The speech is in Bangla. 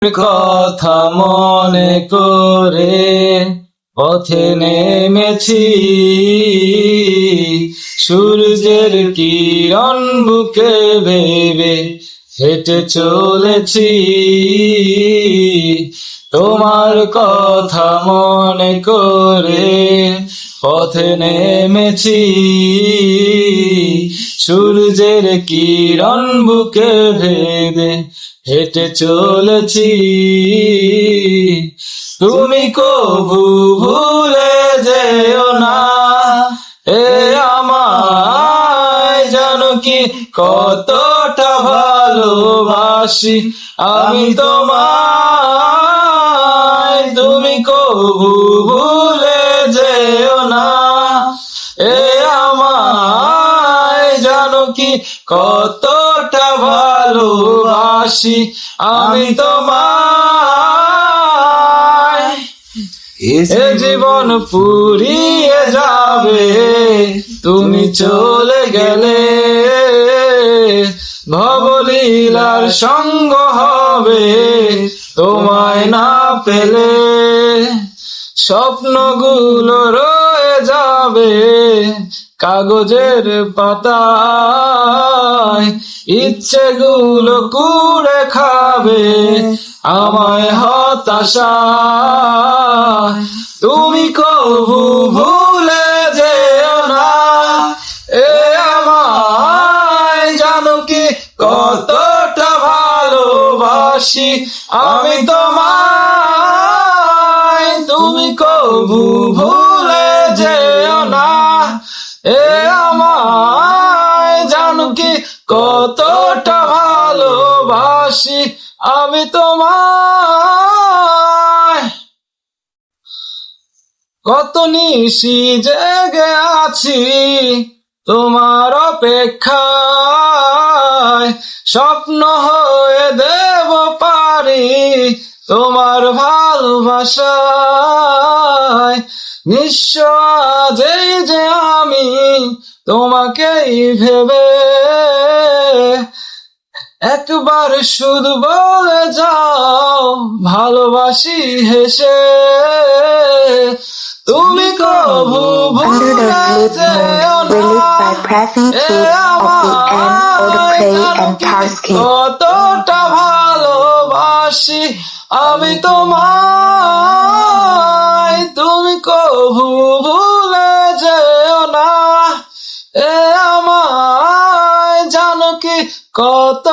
কথা মনে করে পথে নেমেছি, সূর্যের কিরণ বুকে ভেবে হেঁটে চলেছি। তোমার কথা মনে করে পথে নেমেছি, সূর্যের কিরণ বুকে ভেবে হেঁটে চলেছি। তুমি কবু ভুলে যেও না এ আমায়, জানো কি কতটা ভালোবাসি আমি তোমায়। তুমি কবু ভুলে যেও না এ আমায়, জানো কি কতটা ভালোবাসি আমি তোমায়। এ জীবন ফুরিয়ে যাবে তুমি চলে গেলে, ভবলীলার সঙ্গ হবে তোমায় না পেলে। স্বপ্নগুলো রয়ে যাবে কাগজের পাতায়, ইচ্ছেগুলো কুড়ে খাবে আমায় হতাশায়। তুমি কবু ভুলে যেও না এ আমায়, জানো কি কতটা ভালোবাসি আমি তোমায়। তুমি কবু ভুলে যেও না এ আমায়, জানো কি কতটা ভালোবাসি আমি তোমায়। কত নিশি জেগে আছি তোমার অপেক্ষায়, স্বপ্ন হয়ে দেব পারি তোমার ভালোবাসায়। নিঃস্ব আজই যে আমি তোমাকেই ভেবে, একবার শুধু বলে যাও ভালোবাসি হেসে। তুমি কবু ভুলে যেও না এ আমায়, জানো কি কতটা ভালোবাসি আমি তোমায়। তুমি কবু ভুলে যেও না এ আমায়, জানো কি কত